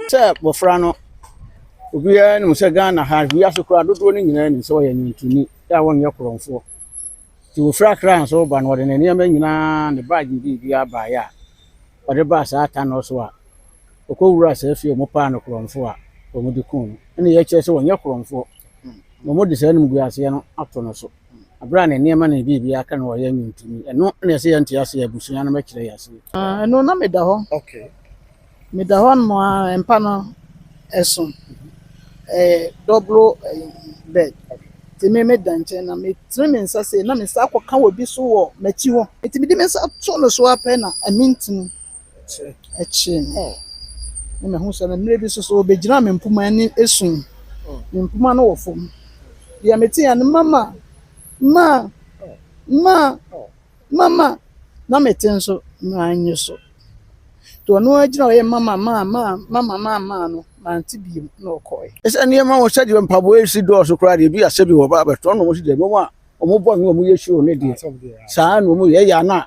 Sir Bofrano Ubia no se Ghana ha wi asokra dodo ni nyina ni so ye nyintuni ya won ye kromfo ti wo fra kran so ba no de ne niam nyina ne bag bi aba ya o de ba sa ata no so a okowura sa fi mo pa no kromfo a o mo de kun ni ye che so won ye kromfo mo de se no mgu ase no ato no so abra ne niam na bi aka no ye nyintuni eno na se ye ntia se abusunya no ma kire ya se no na meda ho Okay. Meda ho no empa no eso double bed ti me danche na me trim nsa se na me sa akoka obi so wo machi wo eti bi me sa to no so apɛ na amintin echi no me hu so na mre bi so obegyina me mpuma ni esun me mpuma no wo fom ya meti ya mama na meti nso na anyi so to no agina o ye mama no manti bi no koy esa niam wo sɛ de mpabo esi do so kra de bi ase bi wo ba beto no mo si de mo a o mo bo mi o mo ye show ne de saa no mo ye ya na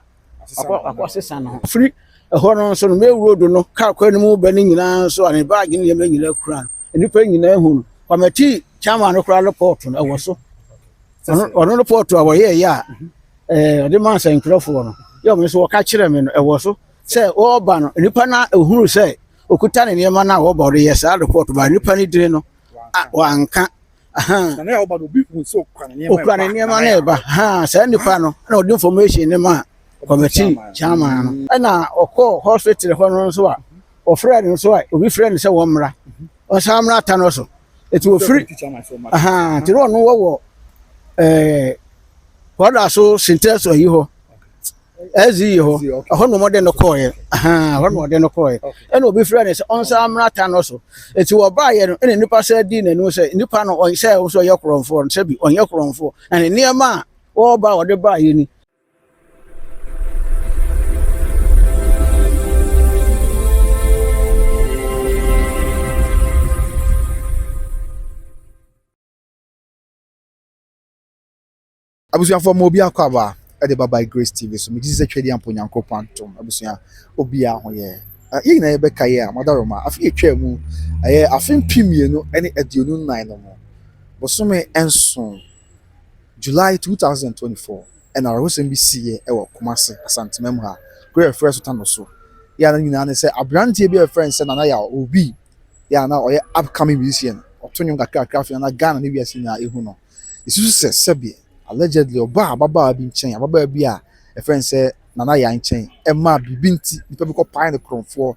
akwasesa no free ho no so no me road no ka kwa ni mo ba ni nyina so ani bag ni ye nyina kura nipa nyina hu no committee chairman no kra report no wo so ono report a wo ye ya de man say nkrofo no ye mo so wo ka kire me no wo so say o ba no nipa na ehuru say okuta ne niam na wo ba de ye sa report ba nipa ni dire no wanka na na oba do bi hu so okra ne niam na ba sa nipa no na o information ne ma committee chairman no na okọ hospital ho no so a o friend no so a obi friend say wo mra o sa mra ta no so it will free ti no no wo what so sentence o yi ho ezi ho ho no modern call ho no modern call and obi friend is on some rata no so eti wo ba ye no ene nipa say di na no say nipa no on say so ye kromfo say bi on ye kromfo and niema wo ba wo de ba ye ni abusuafo mo bi akwaba de Baba Grace TV so me dise twedi ampo nyankopon tom abusua obi a ho ye ye na ye beka ye amadaroma afi etwa mu afi mpimie no ene aduonu 9 no mo bosome enso July 2024 and our hosem bi sie e wo Kumasi Asantemam ha great first time so ya na nyina ne se abrante bi a friend se na ya obi ya na oye upcoming musician otonyo kakra afi na Ghana ne wiase na ehu no isusu se sebi allegedly oba baba bi nchen baba bi a friend say nana ya nchen e ma bibi nti nipa bi ko pan ne kromfo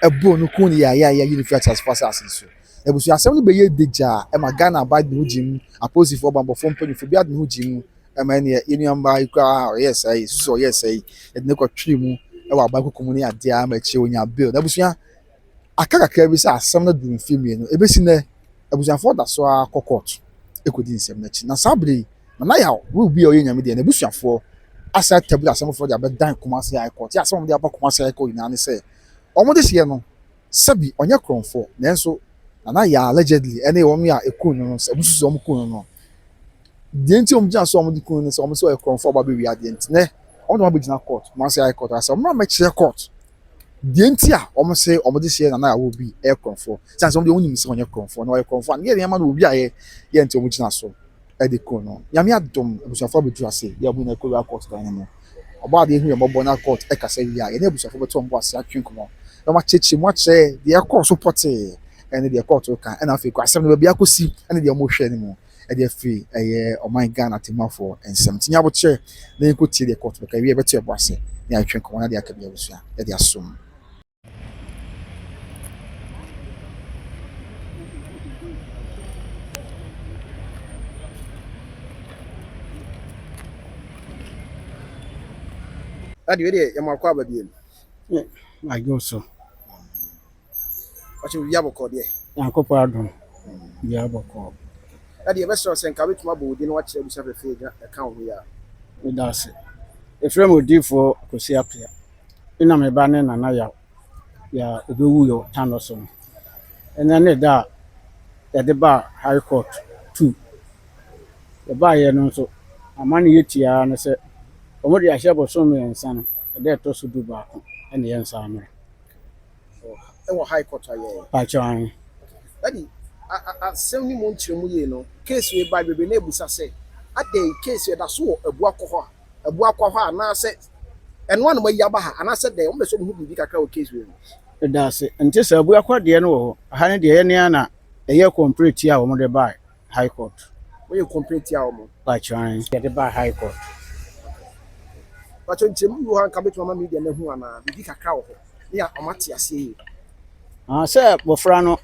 ebo no kun ya university as fast as so ebusu asem no be ye deja e ma Ghana ba de hujim aposi for bambo fo mpanifo bi ade hujim e ma ne yenu amba ikwa yes ai so yes ai e ne ko twi mu e wa ba kokomu ne ade a ma chi onya bill ebusu akaka bi say asem no du film ye no ebesi ne ebusu afọ da so akokot ekodi nsem na chi na sabre na ya we be oye nyame de na busuafo asa tabu asem for dia be dan Kumasi High Court ya asem de aba Kumasi High Court ina ne say omo de sie no sabi onye kromfo nanso na ya allegedly ene wo me a ekun no se bususu omo kun no de nti omo gina so omo de kun no se omo so e kromfo ba be wi ade nti ne omo ma be gina court Kumasi High Court asa omo ma kire court de nti a omo se omo de sie na ya wo bi e kromfo sanse omo de onyi se onye kromfo na o e kromfo na ye ma na obi a ye nti omo gina so ediko no nyame adom abusuafo betu ase ya bu na ekwa court dan no oba de hu ye mobo na court e kasa wi a ye na abusuafo betu ombo ase atwenkomo na ma cheche mo ache de ekọ so pote ene de court ka na afi kwa asem no bia kosi ene de mo hwe ni mo e de afi eye oman Ghana temafo ensem tinya bo che na eko tie de court ka wi e betu ebo ase na atwenkomo na de akabia abusua e de asom adi we de yamakwa abadie I go so wachi wi aboko de yakopa adon ya aboko adi e be so sen ka betuma bo odi no wachi abusa fefe ga account ya me dase efrem odi for kosi apia ina me ba ne nana ya obewu yo tano so ena ne da ya de ba High Court 2 e ba ye no so amani yetia na se ɔmo de ahyɛ bosom mmiɛnsa no ɛdɛ ɛtɔ so du baako ɛne yɛn nsa amere ɛwɔ high court ayɛ pakyɛ an daddy asɛm ni mo nkyerɛ mu yie no case we ba bebe na ebusa sɛ adɛn case da so wɔ abu akɔ hɔ anaasɛ ɛno anam ayi aba ha anaasɛ dɛn wɔn bɛ so mo hu biribi kakra wɔ case we mu ɛda ase nti sɛ abu akɔ deɛ no wɔ hɔ aha ne deɛ yɛ nea na ɛyɛ complete a wɔn de ba high court wɔyɛ complete a wɔn pakyɛ an yɛde ba high court pakyɛ nkyɛn mu wɔ ha nka betuma ma media na hu ana biribi kakra wɔ hɔ ne a ɔmo ate ase yi sɛ bɔfra no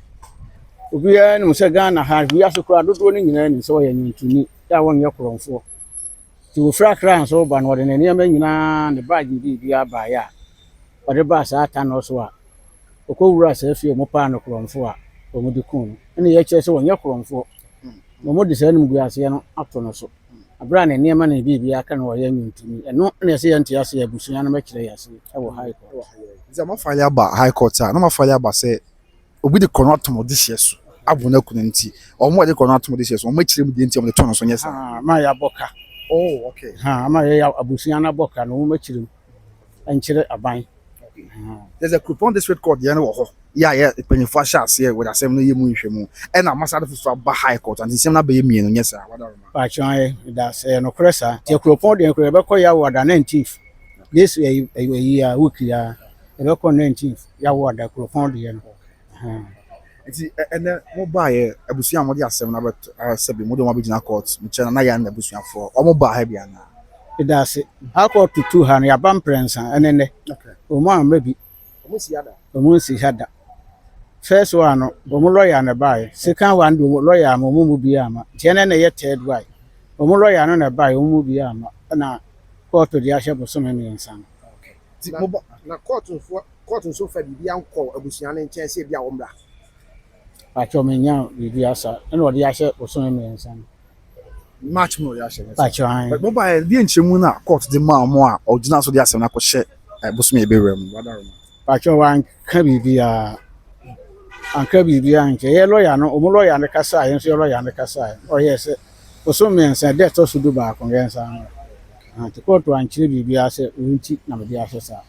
obiara nim sɛ Ghana ha wiase koraa dodoɔ no nyinaa nim sɛ wɔyɛ nwuntuni a wɔnyɛ korɔmfoɔ nti wɔfiri Accra nso ba no wɔde ne nneɛma nyinaa ne baage biribiara baeɛ a ɔde baa saa ata no so a ɔkɔwura saa fie ɔmo paa no korɔmfoɔ a ɔmo de kum no ɛne yɛkyerɛ sɛ wɔnyɛ korɔmfoɔ na ɔmo de saa animguaseɛ no ato no so abere a ne nneɛma ne biribiara ka no wɔyɛ nwuntuni ɛno na ɛsɛ yɛnte ase abusua no mɛkyerɛ yɛ ase ɛwɔ high court nti ma file aba high court a na ma file aba sɛ obi de kɔnɔ atom de hyɛ so abo na kunu nti ɔmo de kɔnɔ atom de hyɛ so ɔmo akyerɛ mu de nti ɔmo de tɔn so nyɛ sa ma yɛ abɔka okay ma yɛ abusua no abɔka na ɔmo akyerɛ mu ɛnkyerɛ aban there's a coupon district court yɛn wɔ hɔ yɛ mpanyinfo ahyɛ aseɛ wɔ asɛm no yɛ mu nhwɛ mu ɛna masade foforɔ aba high court anti nsɛm na bɛyɛ mmienu nyɛ sa wadaroma pakyɛ ayɛ da sɛ nokorɛ saa nti kuropɔn deɛ nkorɛ yɛbɛkɔ yɛ awɔ da 19th this ayi a week ya yɛbɛkɔ 19th yɛ awɔ da kuropɔn deɛ no nti ɛnɛ mo ba yɛ abusua mo de asɛm na bɛ sɛ bi mo de mo abɛgyina court nkyɛn na yɛ na abusuafoɔ ɔmo ba ha bi ana da sɛ high court tutu ha no yɛaba mprɛnsa ɛnɛ ɔmo amma bi ɔmo nsi ha da first one no ɔmo lawyer na bae second one do lawyer ama ɔmo mu bi ama tiɛ na yɛ third one ɔmo lawyer no na bae ɔmo mu bi ama na court de ahyɛ bosom mmiɛnsa no nti mo ba na court nso fa bibi ankɔ abusua no nkyɛn sɛ bi a wɔn bra pakyɛ menya bibi asa ɛna ɔde ahyɛ bosom mmiɛnsa no match mo ya hyɛ pakyɛ an mo ba yɛ die nkyɛn mu na court de ma mo a ɔgyina so de asɛm na kɔhyɛ bosom yɛ bɛwura mu wadaroma pakyɛ wanka bibi a anka bibi a nkyɛ yɛ lawyer no ɔmo lawyer no kasa yɛn nso yɛ lawyer no kasa ɔyɛ sɛ bosom mmiɛnsa de ɛtɔ so do baako yɛn nsa no nti court ankyerɛ bibi asɛ ɔnti na mede ahyɛ saa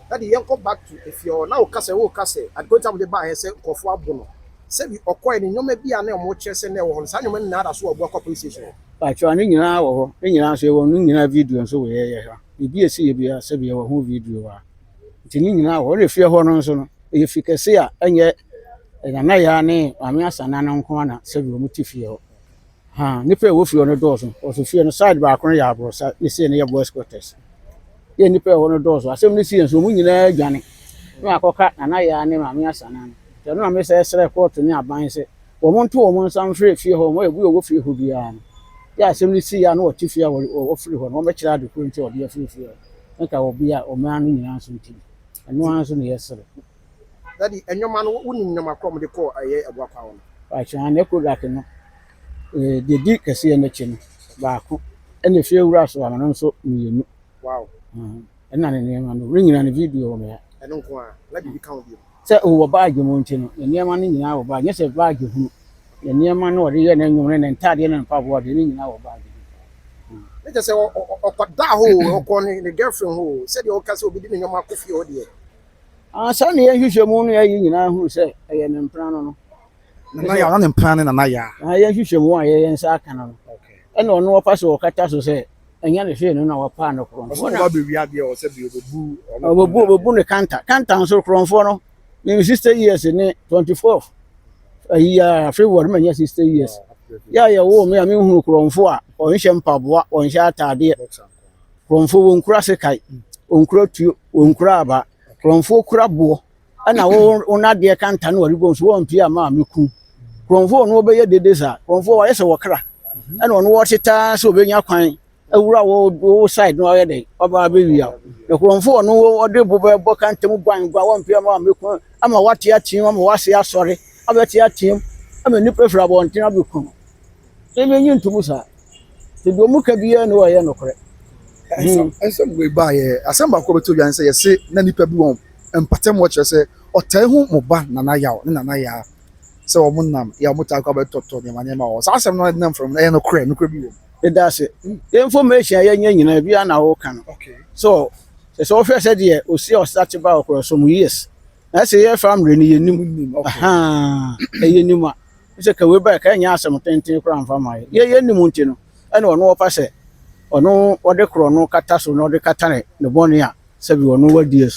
that yɛn kɔ back to if you now kasa at go time de ba yɛ sɛ nkɔfo abo no sɛ bi ɔkɔɛ ne nyɔma bi a na ɔmo kyerɛ sɛ na ɛwɔ hɔ saa nyɔma no na ada so wɔ Abuakwa police station pakyɛ ne nyinaa wɔ hɔ ne nyinaa nso yɛwɔ no nyinaa video nso wɔ yɛ ha bibi esi yɛ bia sɛ bi yɛwɔ ho video a nti ne nyinaa wɔ ne fie hɔ no nso no ɛyɛ fi kɛse a ɛnyɛ nana ya ne maame asana no nko ana sɛ bi ɔmo ti fie hɔ nipa ɛwɔ fie no dɔɔso ɔso fie no side baako no yɛ aborosa ne sie no yɛ boys quarters yɛ nipa ɛwɔ no dɔɔso asɛm no sie nso ɔmo nyinaa dwane na akɔka nana ya ne maame asana no tɛ no na me sɛ srɛ court ne aban sɛ wɔn nto wɔn nsa mfiri fie hɔ wɔn ebu ɛwɔ fie hɔ biara no yɛ asɛm no sie ya no wɔte fie a wɔwɔ firi hɔ no wɔn bɛkyerɛ ade kuro nti ɔde afiri fie hɔ nka wɔ bia ɔmaa no nyinaa nso nti ɛno ara nso na yɛsrɛ dadi ɛnyɔma no wonim nyɔma kɔ mo de kɔ ɛyɛ Abuakwa hɔ no pakyɛ ne kodak no dedi kɛseɛ n'akyi no baako ɛna fie wura so ama no nso mmienu wow ɛna ne nneɛma no wɔn nyinaa ne video wɔ mɛ ɛno nko a na bibi ka ho bi sɛ ɔwɔ baage mu nti no nneɛma no nyinaa wɔ baage nyɛ sɛ baage hunu nneɛma no ɔde yɛ n'anwom ne ntaadeɛ ne mpaboa de ne nyinaa wɔ baage ne kyɛ sɛ ɔkɔda hɔ ɔkɔ ne girlfriend hɔ sɛdeɛ ɔka sɛ obi de ne nyɔma akɔ fie hɔ deɛ saa ne yɛhwehwɛ mu no yɛyi nyinaa hunu sɛ ɛyɛ ne mpra no nana ya ne mpra ne nana ya yɛhwehwɛ mu a yɛyɛ nsa aka no ɛna ɔno wɔpa so wɔkata so sɛ ɛnyɛ ne hwee no na wɔpaa no korɔmfoɔ ɔbɛbu ne kanta nso korɔmfoɔ no ne 60 years ne 24 February ma nyɛ 60 years yɛ yɛwɔ me a menhunu korɔmfoɔ a ɔnhyɛ mpaboa ɔnhyɛ ataadeɛ korɔmfoɔ wɔnkura sekai ɔnkura tuo ɔnkura aba korɔmfoɔ kura boɔ ɛna wo nadeɛ kanta no wɔde bom so wɔmpie ama meku korɔmfoɔ no wɔbɛyɛ dede saa korɔmfoɔ wɔyɛ sɛ wɔkra ɛna ɔno wɔtetaa sɛ ɔbɛnya kwan awura wo side no ɔyɛ dɛ ɔba bɛwia na korɔmfoɔ no ɔde bo bɛbɔ kanta mu gua wɔmpie ama meku ama wate ateam ama wase asɔre abɛte ateam ama nipa fira bɔnten abɛku ɛbɛnyi ntomu saa te do mu ka biya no ɔyɛ nokorɛ ɛsɛm we ba yɛ asɛm ba ko beto yan sɛ yɛse na nipa bi wɔn empatem wɔ kyerɛ sɛ ɔtaa hu mo ba nana yaw ne nana ya sɛ wɔn nam ya mo ta kwa bɛtɔtɔ ne ma wɔ saa asɛm no nam from ɛyɛ nokorɛ bi wɔ that's it. The information you be an hour can. Okay. So, the officer said, yeah, we see us such about for some years. That's a year from Rennie, new. Aha, a new. It's a Quebec, and ya some 10 crown for my. Yeah, any mountain. And one more pass it. Or no, or the chrono catasso, nor the catane, the bonia, said we were nowhere dear.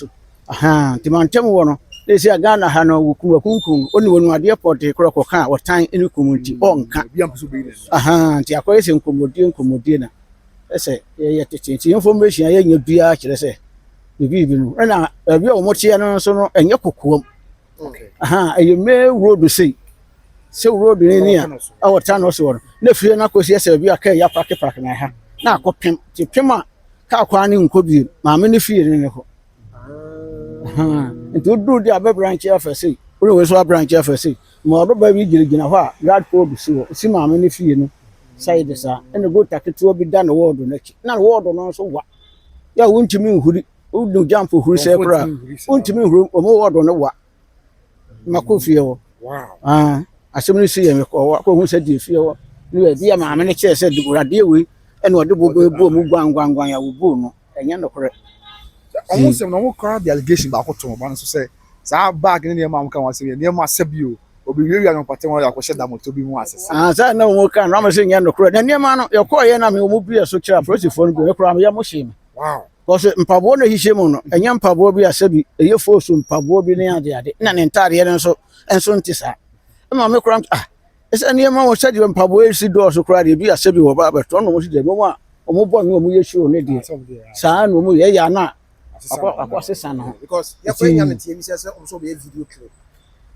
Aha, the mountain one. They say a Ghana Hano Wukum, only when my dear porty crococa or time in the community on can. Aha, the acquisition commodina. I say, yet it's information I ain't be actually say. The people, and I real mochiano so and Yakukum. Okay. Aha, you may road to see. So road in here, our town also. No fear, not because yes, we are carry up packet pack and I have. Now, copim, to Pima, Kakwani could be my many fear in the nti do dia be branch afese we we so branch afese mo do ba bi girigina ho a grad ko bi so si ma me ne fie no side sa ene go taketo bi da na word na ki na word no so wa ya wontimi nhuri do jump huri se kra wontimi nhuri o mo word no wa mako fie wo wow asem ni si ye me ko hu se di fie wo ni we bi ya ma me ne che se di grade we ene o de bo mu gwangwan ya wo bo no enya no kore almost no crowd the allegation ba ko to ba no so say sa bag ne ma kan wase ne ma sabio obi wi no patem ya ko she da moto bi mu asese sa na mo kan na ma se nya no kro na ne ma no ye ko ye na me mo bi so kira prosifo no bi kro am ya mo she me wow because mpabo no hihye mu no enya mpabo bi asabi eye fosu mpabo bi ne ade na ne ntare ye nso ntisa ma me kro esa ne ma wo sadi mpabo esi do so kro ade bi asabi wo ba beto no mo si de mo ma o mo bo mi o mo ye show ne di sa no mo ye ya na akwasesa no because ya ko nya ne tie mi se so be video clip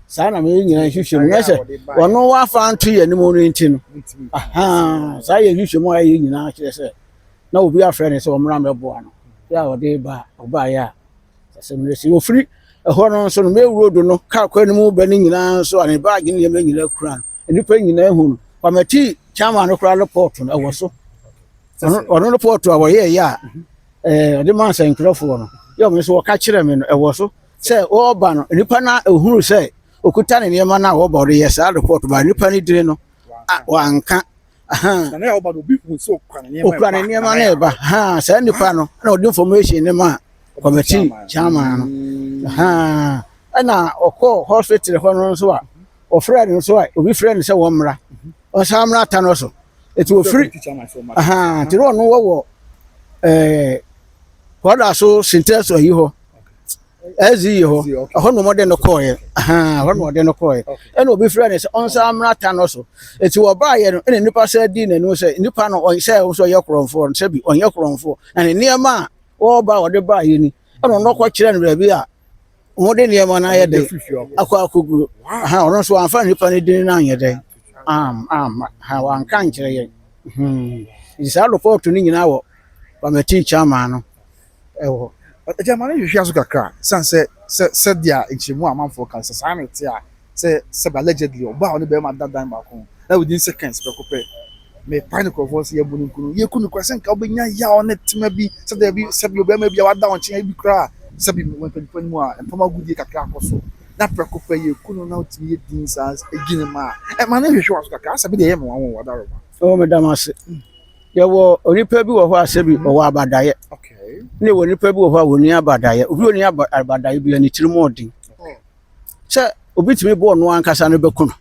sa na me nyina hwehwe mu na se wono wa fa nto ye ni mo no nti no aha sa ye hwehwe mu ayi nyina kire se na obi afre ne se o mra mebo ano ya o de ba oba ya se me si ofri ehọ no so no me road no ka kwa ni mu ba ni nyina so ane bag ni ye me nyina kura nipa nyina ehu no kwamati chama no kura report no ewo so ono report a wo ye ya the man saying microphone yo me so ka kire me no ewo so say o ba no nipa na ehuru say okuta ne niema na wo ba de yes a report ba nipa ni dire no wanka na na o ba do bi hu so okra ne niema na eba say nipa no na o di information ne ma committee chairman no na okọ hospital ho no so a o friend no so a obi friend say wo mra o sa mra ta no so it will free ti ro no wo what aso sentence oyi ho ezi ho ho no modern call ye ho no modern call ye eno obi friend say on sa amra ta no so eti wo ba ye no ene nipa say di na no say nipa no on say so ye kronfo say bi on ye kronfo na ne niema wo ba wo de ba ye ni eno no kwa kire no bi a wo de niema na ye de akwa akuguru ono so anfa nipa ne din na ye de wan kan kire ye isa report ni nyina wo committee chairman no ewo jamani hwehwe aso kakra se dia enchemu amanfo kan se sanity a se allegedly oba oni be ma dadan ba ko na within seconds pe ko pe me panic of us ye bunu kunu ye kunu kwa senka obenya ya on tema bi se da bi se bi obema bi wada on chen bi kra se bi won pe mu a empama gudi kakra akoso na pe ko pe ye kunu na otimi ye din sans egine ma ma na hwehwe aso kakra se bi de ye mo won wada ro ba o me damase ye wo onipa bi wo ho asebi o wa abadaye okay ne wo nipa bi wo ho a woni abadaye obi oni abadaye bi ani tiri modin se obi timi bo no ankasa no bekuno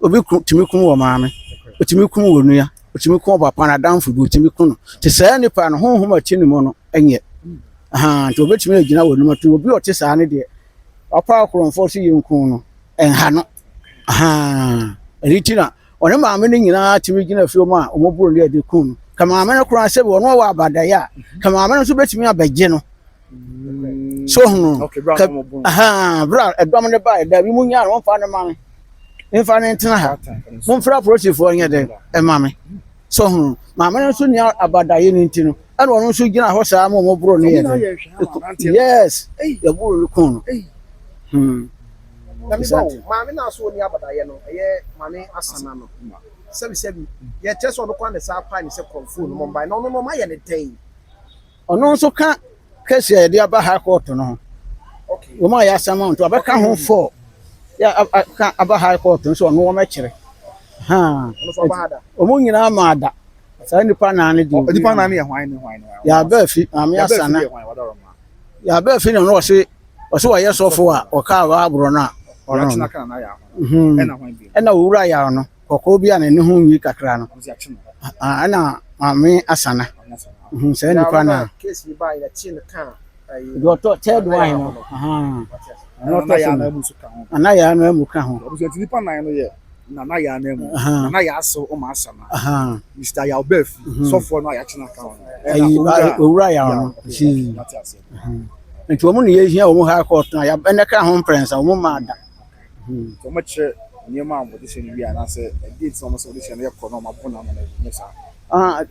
obi timi kun wo maame otimi kun wo nua otimi kun papa na danfo bi otimi kun te sa nipa no honhom atini mo no enye to obi timi agina wo numa to obi o te sa ne de papa akronfo si yinkun no enha no eritina one maame ne nyina timi gina fio ma omoburo ne ade kun kama maame no kura se wo no wa abadaya kama maame no so betimi abagye no so hunu bra edom ne ba da bi munya no fa ne maame mfa ne ntena ha mo mfra prosifo nya de maame so hunu maame no so ni abadaya ni ntino ana ono so gina ho saa ma omoburo ne ade yes ya buru kun na mi bo maame na so ni abadaye no eye maame asana no sebi ye cheso no kwa ne sa pa ni se konfu no mba no ma ye ne ten ono so ka kesi ya dia ba ha court no okay wo ma ya sama to abeka ho for ya ka aba ha court so no wo ma kire ono so ba hada o mo nyina ma ada saa nipa na ne di nipa na ne yɛ hwan ne ya ba fi maame asana ya ba fi na no wɔse wɔyɛ sɔfo a ɔka ba abro na ɔno kan na ya ɛna hwan bi ɛna owura ya no kɔkɔɔ bi a ne ho nwi kakra no ɛna maame asana saa nipa na case bi ba ya chi ne kan dɔtɔ third one no na ya na mu so ka ho ana ya na mu ka ho ɔbusu nipa na no yɛ na ya na mu na ya so o ma asana Mr. Yalbef sɔfo no ya china ka ho owura ya no si nti wɔn ne yɛ hia wɔn ha court na ya ɛna ka ho prensa wɔn ma da so much nneɛma a wɔde hyɛ no wi ana sɛ date no so wɔde hyɛ no yɛ kɔ no ma bo na ma na sa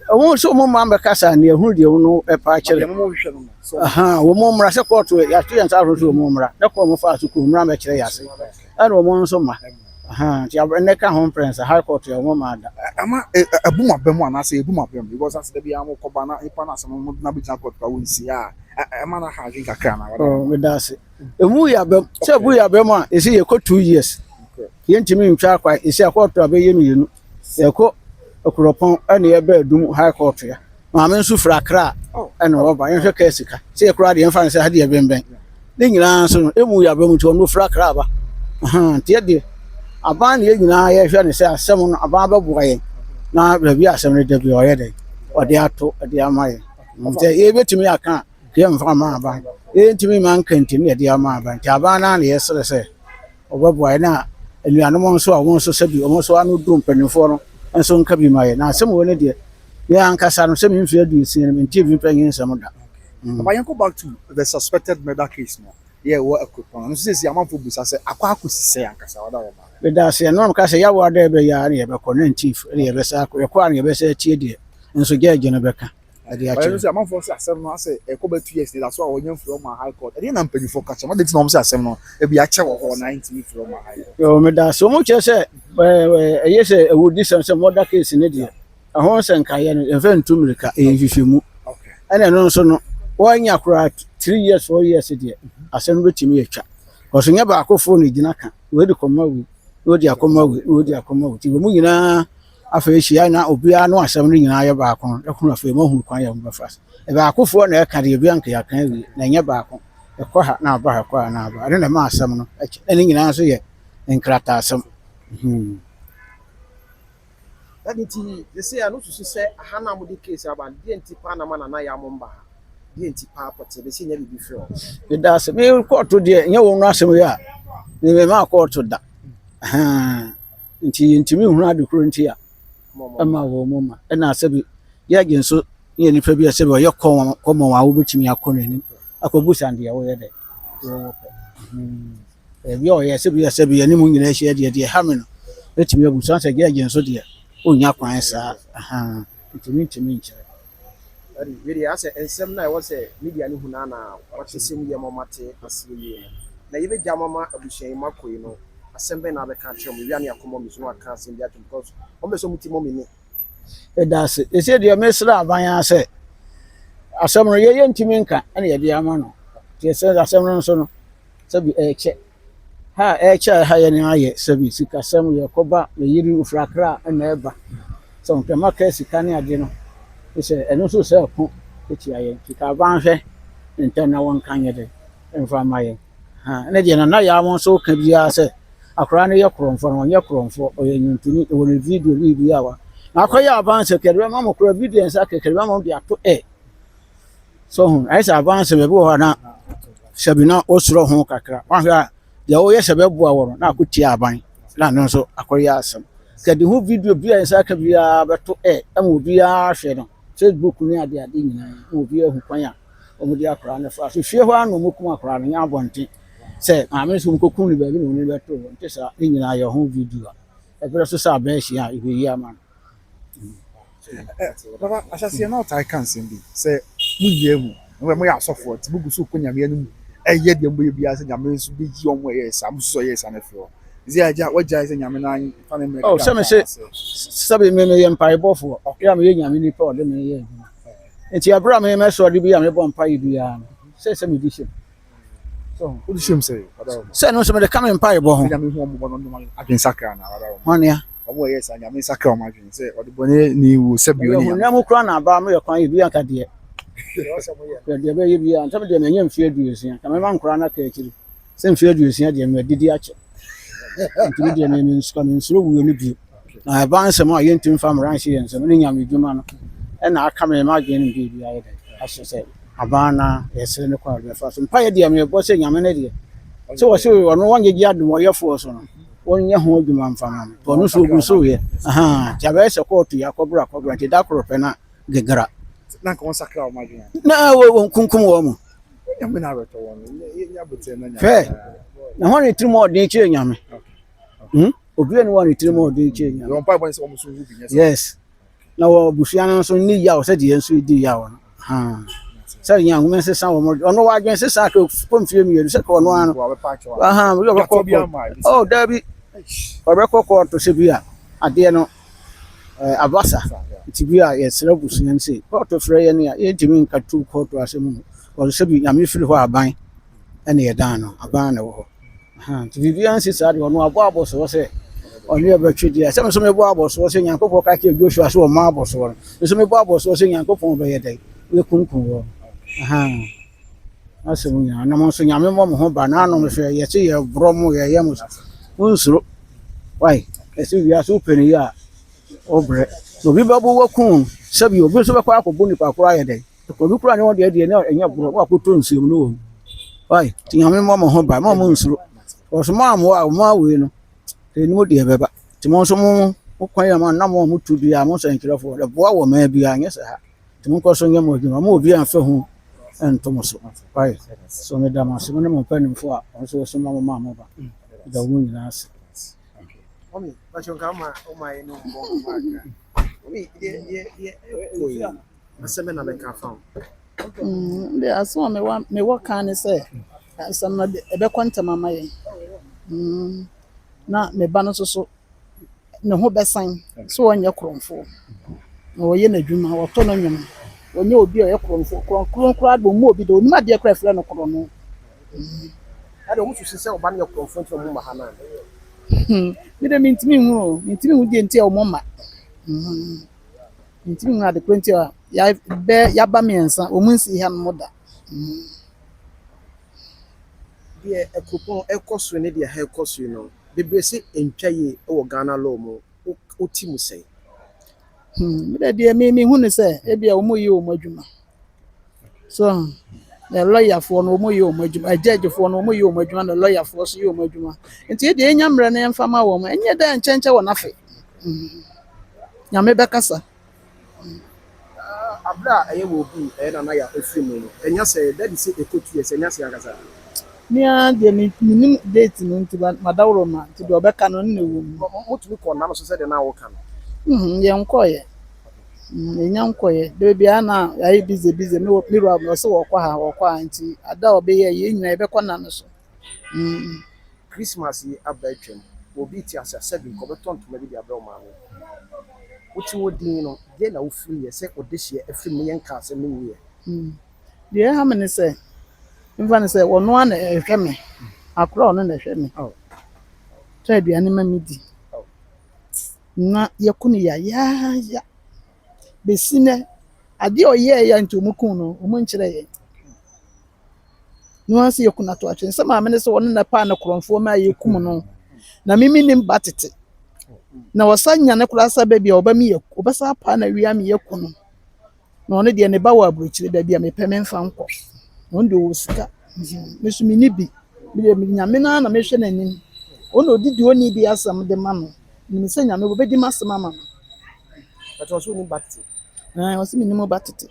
wɔn so wɔn ma mbɛka sa ne ehunu deɛ wɔn ɛpa kyerɛ wɔn mmra sɛ court ya to yɛn sa so wɔn mmra na kɔ wɔn fa so kɔ mmra mɛkyerɛ yɛ ase ɛna wɔn nso ma nti ɛna ka ho prensa high court yɛ wɔn ma da ama ebu ma bɛm ana sɛ ebu ma bɛm because as de bia mo kɔba na ipa na asɛm mo na bi gya court ka wɔn si a ɛma na ha adwin kakra na wada me da se emu ya bɛm sɛ ebu ya bɛm a esi yɛ kɔ 2 years yɛntimi ntwa akwa esi akɔtɔ abɛyɛ mmienu yɛkɔ okuropɔn ɛna yɛbɛ adum high court ya maame nso fira akra ɛna ɔba yɛhwɛ ka sika sɛ yɛkora deɛ mfa ne sɛ ha deɛ bɛnbɛn ne nyinaa nso no emu ya bɛm nti ɔno fira akra aba nti yɛdeɛ aban ne nyinaa yɛhwɛ ne sɛ asɛm no aban bɛboa yɛn na baabi asɛm no da bi ɔyɛ dɛ ɔde ato ɔde ama yɛn nti yɛbɛtumi aka kɛ mfa ma aban yɛntumi ma nka nti ne yɛde ama aban nti aban na ne yɛsrɛ sɛ ɔbɛboa yɛn na anuanom nso a wɔn nso sɛ bi wɔn nso ano do mpanimfoɔ no nso nka bi ma yɛn na asɛm wɔ ne deɛ yɛn ankasa no sɛ mi mfi adu esi no nti bi mpɛ yɛn nsɛm da but yɛn go back to the suspected murder case no yɛ wɔ akropɔn no sɛ si amanfo busa sɛ akɔ akɔsisɛ ankasa wada wɔ ba bɛda sɛ no ka sɛ yɛwɔ ada bɛyɛ ne yɛbɛkɔ ne chief ne yɛbɛsɛ akɔ yɛkɔ ne yɛbɛsɛ tie deɛ nso gye no bɛka ade akyɛ ɛno sɛ amanfo sɛ asɛm no asɛ ɛkɔ bɛ 2 years later so a wɔnyɛ mfiri ɔma high court ɛdeɛ na mpanyinfoɔ ka kyɛ ma de ti na ɔmo sɛ asɛm no ebi akyɛ wɔ hɔ na ntimi mfiri ɔma high court yo meda sɛ ɔmo kyerɛ sɛ ɛyɛ sɛ ɛwodi sɛ murder case ne deɛ ɛho sɛ nkaeɛ no ɛmfɛ ntu mmirika ɛyɛ nhwehwɛmu ɛna ɛno nso no wɔanya koraa 3 years 4 years deɛ asɛm no bɛtumi yɛtwa ɔso nyɛ baakofoɔ ne gyina ka wɔadi kɔma wi wɔadi akɔma wi wɔadi akɔma wi nti wɔn nyinaa afei hyia na obiara no asɛm no nyinaa yɛ baako no ɛkunu afei mo hunu kwan yɛ mo bɛfa baakofoɔ na ɛka deɛ bi anka yɛaka wi na ɛnyɛ baako ɛkɔ ha na aba ha kɔ ha na aba ɛno na ɛma asɛm no ɛkyɛ ɛne nyinaa nso yɛ nkrata asɛm ɛne nti yɛsɛ ano susu sɛ aha na mode case aba deɛ nti paa na ma nana yɛ amɔ mba ha deɛ nti paa pɔte bɛsɛ nyɛ biribi frɛ ɔ ɛda asɛm me kɔɔto deɛ nyɛ wɔn no asɛm yɛ a ne mema kɔɔto da nti yɛntimi hunu ade koro nti a ɛma wɔ mo ma ɛna asɛbi yɛgye nso yɛ nipa bi asɛbi ɔyɛ kɔmɔ a wobɛtumi akɔ n'anim akɔbu sandeɛ wɔyɛ dɛ wɔwɔ pɛ ebi a ɔyɛ asɛbi yɛne mu nyinaa ahyia deɛ ha me no ɛtumi abu sanse yɛgye nso deɛ ɔnya kwan saa ntumi nkyerɛ wede asɛ nsɛm na ɛwɔ sɛ media no huna na wɔte sɛm yɛ mɔmate aseɛ yie na yɛbɛgya mama abusuani makɔi no asɛm bɛ na bɛka kyerɛ mo wia ne akɔmɔ mi so aka asɛm bi atom because ɔmbɛ sɛ muti mɔ mene ɛda ase ɛsɛ deɛ mesrɛ aban a sɛ asɛm no yɛyɛ ntumi nka ɛne yɛde ama no nti ɛsɛ asɛm no nso no sɛbi ɛkyɛ ha ɛkyɛ ha yɛ ne ayɛ sɛbi sikasɛm yɛkɔba yɛyiri ofrakra ɛna ɛba sɛ ntɛma ka sika ne ade no sɛ ɛno nso sɛ ɛko ɛtia yɛn sika aban hwɛ ntɛm na wɔnka nyɛ dɛ ɛmfa ma yɛn ɛne deɛ na yɛ amɔ nso ka biara sɛ akora no yɛ korɔmfo no ɔnyɛ korɔmfo ɔyɛ nyuntuni ɛwɔ ne video bi awa na akɔyɛ aban sɛ kɛdɛ ma mo kora video nsa kɛdɛ ma mo de ato so hu ayɛ sɛ aban sɛ bɛbi wɔ hɔ na sɛbi na ɔsoro ho kakra wahwɛ a deɛ ɔyɛ sɛ bɛboa wɔ no na akɔtia aban na no nso akɔyɛ asɛm kɛdɛ ho video bi a nsa ka biara bɛto ɛma obiara hwɛ no Facebook ne ade nyinaa na obiara hu kwan a ɔmo de akora no fa so fie hɔ ano mo kum akora no nya abɔnten sɛ maame nso mkokum ne baabi na wɔn bɛto nti saa ne nyinaa yɛ ho video a ɛbɛrɛ so sɛ abɛɛhyia a ɛbɛyi ama no baba ahyɛseɛ na ɔtae ka nsɛm bi sɛ moyie mu na moyɛ asɔfoɔ nti mogu so kɔ nyame no mu ɛyɛ deɛ moyɛ biara sɛ nyame nso bɛyi ɔmo ɛyɛ saa mosusu ɔyɛ saa no afiri hɔ ɛsɛ agya wagyae sɛ nyame no fa ne mmerɛ sɛ me sɛ sɛbe meyɛ mpaebɔfoɔ ɔkra meyɛ nyame nipa ɔde meyɛ adwuma nti aberɛ a meyɛmɛsɛ ɔde bi a mebɔ mpaeɛ biara no sɛ medi hyɛm wodi hyɛm sɛ sɛ no nso mede ka me mpaebɔ ho nyame hu ɔmo no adwensakra na hɔnea omo yes anya me sakra o ma dwen say o de bone ni wo se bi oni na mo kura na ba mo ye kwan ye bi aka de de be ye bi an tam de me nyam fie aduosia ka me man kura na ka akiri se mfie aduosia de me didi ache ntimi de me nsuro wuo ni bi na ba nsem a ye ntim fam ran hye nsem ne nyam edwuma no e na aka me ma dwen ni bi aye de ahye se abana yesere ne kwa be fa so mpa ye de me bo se nyame ne de se wo se ono wanye gi adum ye fo so no wonye ho adwuma mfama to no so ogun so ye jabe se kotu yakobra ti da kro pe na gegara na ka won sakra o ma dwen na wo kunkum wo mo nyame na reto won ya bote na nyame fe na ho ni trimo odin chi nyame obi eni wo ni trimo odin chi nyame won pa bo se o mo so hu bi yes na wo busia no so ni ya o se de enso di ya wo sɛ nya ngome se sa wo mo ono wa gwen se sa ka pomfie mi se ka ono ano wa be pa cho we go ko oh dabi obe ko to se bia ade no abasa ti bia ye sere busunyam se ko to frɛ ye ne ya ye ntimi nka tu ko to asemu o se bi nyame firi ho aban ene ye dan no aban na wo ti bia nsi sa de ono abo so se oni e ba twedi se so me bo abo so se nyankopɔ ka ke Joshua so o ma abo so so me bo abo so se nyankopɔ be ye dai we kunkun wo asemu nya na mo so nyame mo ho ba na no me hwɛ ye se ye bro mo ye mo unsuro why esi wi aso peni ya obre no bi babo wakun sabi obi so be kwa akɔbɔ nipa kora ye dai ko bi kora ne won de na enya bro wa koto nsem no why ti nyame mo ho ba mo unsuro o so ma mo we no te ni mo de beba ti mo so mo kwan ya ma na mo tu bia mo so nkrefo de boa wo ma bia anya sa ha ti mo ko so nya mo dwuma mo obi an fa hu entomo so why so me da ma so me mo panimfo a on so ma mo ba da wo nyina ase Omi, bachon kama oma eno mbongo maka. Omi, ye aseme na beka fam. De aso me wa kan ne se asem na ebe kwanta mama ye. Na me ba no so ne ho besan so onye kromfo. Na oye na dwuma wo to no nyam. Onye obi oye kromfo kron do mu obi do ni ma de kra frɛ no kro no. Ade omu susi se oba ne kromfo nti omu mahana. Mi de mintimi hu de ntia o moma mintimi hu ade plenty a ya ba miensa o munsi ha no da De ekopon ekoso ne de ha ekoso no bebrese entwaye wo Ghana law mo o timu sei mi de mi hu ne se e bia o moyi o madwuma so the lawyer for no moyi o madwuma judge for no moyi o madwuma the lawyer for so yi o madwuma enti e de enya mre na emfama wo mo enye da nchenche wo na fe nyame bekasa abla aye wo bi na ya efiri mu no enya se that is ekotu yes enya se akasa Nia de minim date no nti madawro ma nti de obeka no ne wo mo tumi ko na no so se de na wo kan ye nkoye enya nkoye de bia na ayi busy me ro no so wo kwa nti ada obeye ye nyina ebe kwa na no so Christmas yi abatwam obi ti asa 7 ko beton to maybe abra o ma no uti wodin no de na wo firi ye se odehye afiri mu yenka ase me wie de ha me ne se mfa ne se wono ana ehwe me akora ono na ehwe me so aduane ma me di na yakuni ya besine ade oye ya nti omukun no omunkyere ye no ase yakuna to atwe se ma me ne se wono na pa na kromfo ma yekum no na mimi nim batete na wasanya ne kura sa bebia obami ye obasa pa na wia me yakunu na ono de ne ba wa abrochire da bia me peme mfa nko on de wo sika mesu mi ni bi me nyame na mehwe nanim ono didi oni bi asam de ma no ni se nyame bo bedi masem ama no but also ni batete wasi mi ni mo batete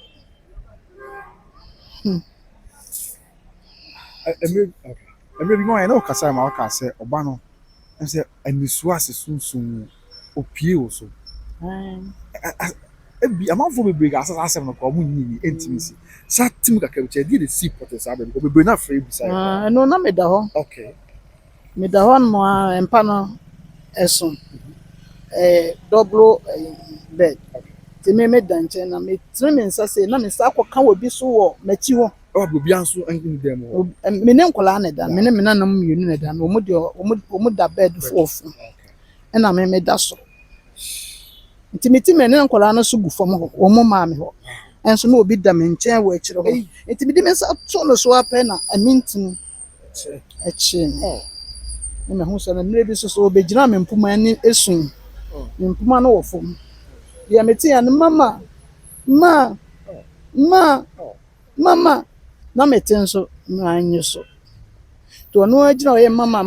Emre bi mo ya na o kasa ma o ka se oba no se anisu ase sunsun opie wo so ebi amanfo bebre ga asem no ko mo nyi intimacy sa tim ka ka che dey see potes abe ko bebre na free bi sa no na me da ho okay me da ho no empa no eson double bed ti me danche na me tiri nsa se na me sa akoka wo bi so wo machi ho o bi anso angin dem o me ne nkola na da me na nam mienu na da no omu da bed fo na me da so nti meti me ne nkwadaa no so gu fam hɔ wɔn maame hɔ ɛnso na obi da me nkyɛn wɔ akyire hɔ nti mede me nsa to no so apɛ na amintim ɛkyi no na ho sɛ na mmerɛ bi so obegyina me mpoma ani esun me mpoma no wɔ fam deɛ meti ya no mama na mete nso na anyi so to ɔno agyina ɔyɛ mama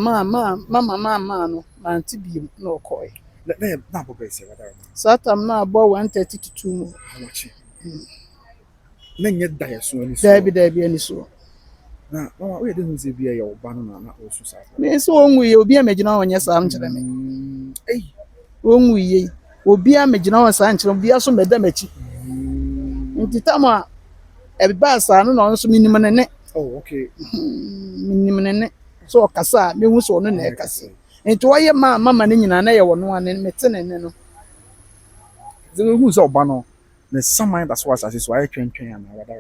no mante bi na ɔkɔɛ na abɔ bɛsɛ wada ma saa tam na abɔ 130 to 2 mu awachi na nye da ya so ani so daabi ani so na mama we de hu se bia ya oba no na osu sa me nso onwu ye obi a magyina ɔnyɛ saa nkyerɛ me onwu ye obi a magyina ɔnyɛ saa nkyerɛ obi aso mɛda machi nti tam a ɛba saa no na nso minim ne ne okay minim ne ne so ɔkasa me hu so ɔno na ɛkasa nti wɔyɛ mama ne nyina na yɛ wɔ no ane mete ne ne no ze hu se oba no na saman da so asase so aye twentwen ana wada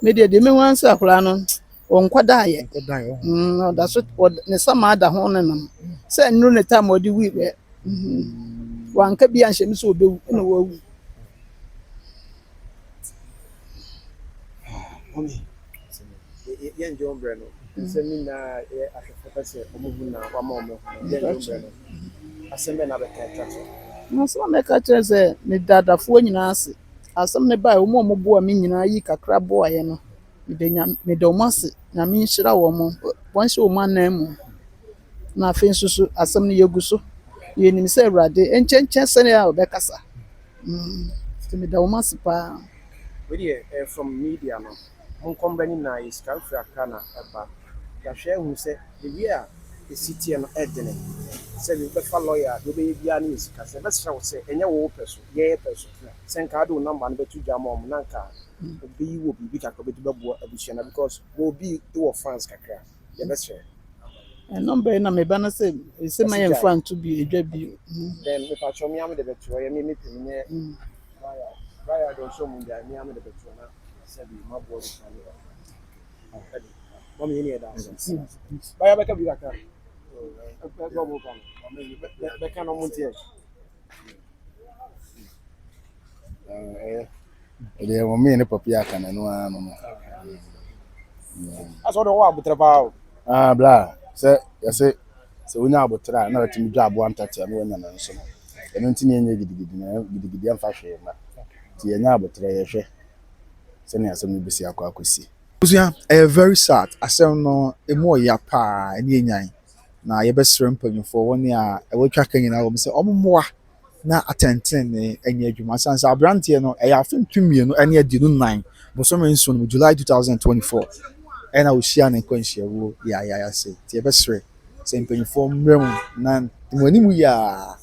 me de me wan se akora no onkwada ye da so ne sama da ho ne nam se nru ne tam odi wi be wanka bi anhye mi so obewu na wawu Mami yen John Breno semina e ahwefo pese omubu na wama omo yen John Breno asembe na bekata no so me ka kire se me dadafo nyina ase asem ne bai omo bo a me nyina yi kakra bo aye no me de omo ase na me nhira wo mo won hye omo anam na afi nsusu asem ne yegu so ye nim se awrade enchenchen sene a obekasa me de omo ase pa we from media no mon kombani na is country akana eba ya hwe hu se the year the city no edene se we be fa lawyer do be bia na is ka se be sra wo se enye wo peso ye peso sen ka do number no betu jam om nanka obi wo bi ka ko betu bebo abusua na because wo bi wo fans kakra ye be sra number na me bana se ma ye fan to bi edwa bi then me pa cho mi am de betu ye me pinye Raya do so mun da mi am de betu na sabi mabo do sale mami ni da baya beka bi ka go mo kan beka no mun tie ele mami ne papi aka na no ano no aso do wa butra pa bla se yase se wonya abotra na watimi dwa abo antata na wonya na nso no eno ntini enye gidigidi amfa hwe na ti enya abotra ye hwe se ne asem bisi akosi Busia very sad asem no emu ya pa eni enyan na ye be srem panyufo woni a e wotwa kan nyina wo se ommoa na atenten ne enye adwuma sansa abrante no e ya afentumi no ene adi no 9 bosome nso no July 2024 ena ohia ne kwanhia wo ya se ti ye be sre se panyufo mrem na mwani mu ya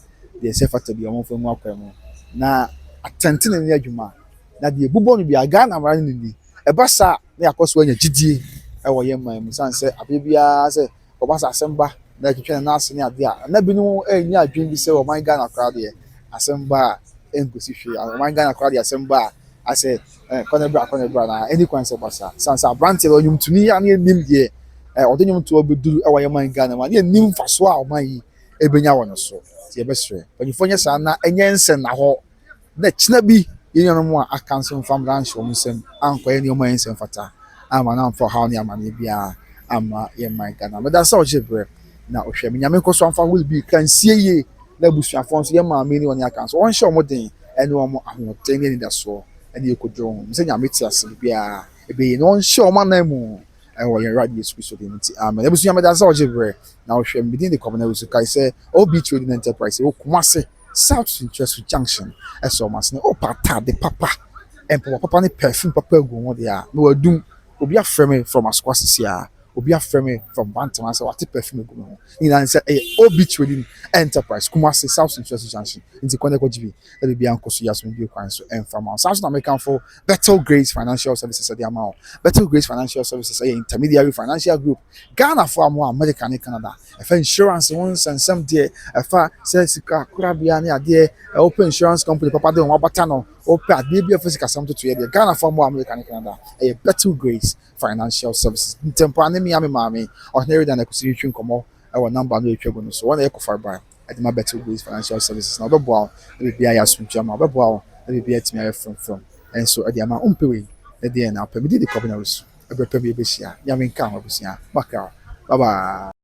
de se fata bi omfo mu akwam na atenten ne adwuma na de bubo no bi aga na mara ni ebasa na yakoso anya gidie e wo yemman mu sanse abebia se obasa asemba na twetwe na ase ne ade a na binu enya adwen bi se o man Ghana crowd ye asemba engosi hwe o man Ghana crowd ye asemba ase kona bra na any kwanse basa sanse brand lo nyum tuni ya ne nim de o de nyum to obeduru e wo yemman Ghana ma ne nim faso a o man yi ebenya wono so ti ebesre panifo nya sa na enye nsen na ho na china bi yenyo mo akanso fam ranch wo nsem ankoye ne o man nsem fata ama na for how ne ama ne bia ama yemman Ghana me da sa o jebre na ohwe me nyame ko so amfa will be kan sieye na busuafo so yemma me ni oni akanso won hye omoden ene omo ahoten ni da so ene ekodro me se nyame ti ase bia ebe no hye omanamu wo yen radio so de nti amen ebusu nyame da sa o jebre na ohwe me din de komna we so kai say obi trading enterprise wo kumase South Interest Junction eso mas ne o pata de papa empo papa ne perfume papa egu ho de a me wadum obi afreme from Askwasisi a obi afreme from Bantam say what perfume egu ho ina say obi trading enterprise kumase South Interest Junction nti kwande ko gibi e bia nkoso yaso bi kwan so enfama South American for Better Grace Financial Services de amount Better Grace Financial Services intermediary financial group Ghana for more America and Canada if insurance once and some there if say sika kurabia ne ade open insurance company papa de wabata no open ade bia physical something to here Ghana for more America and Canada Better Grace Financial Services tempo ane mi ame mame o here dan akusiri twen komo e wo number no etwago no so wona e ko far by ɛde ma better ways financial services na ɔbɛboa wo na biribi ayɛ asomdwoe ama ɔbɛboa wo na biribi atumi ayɛ frɔmfrɔm ɛnso ɛde ama wompɛ wei na deɛ na wopɛ mede de kɔbena wo so ɛbrɛ pɛ bi yɛbɛhyia nyame nka ho abusua baka bye bye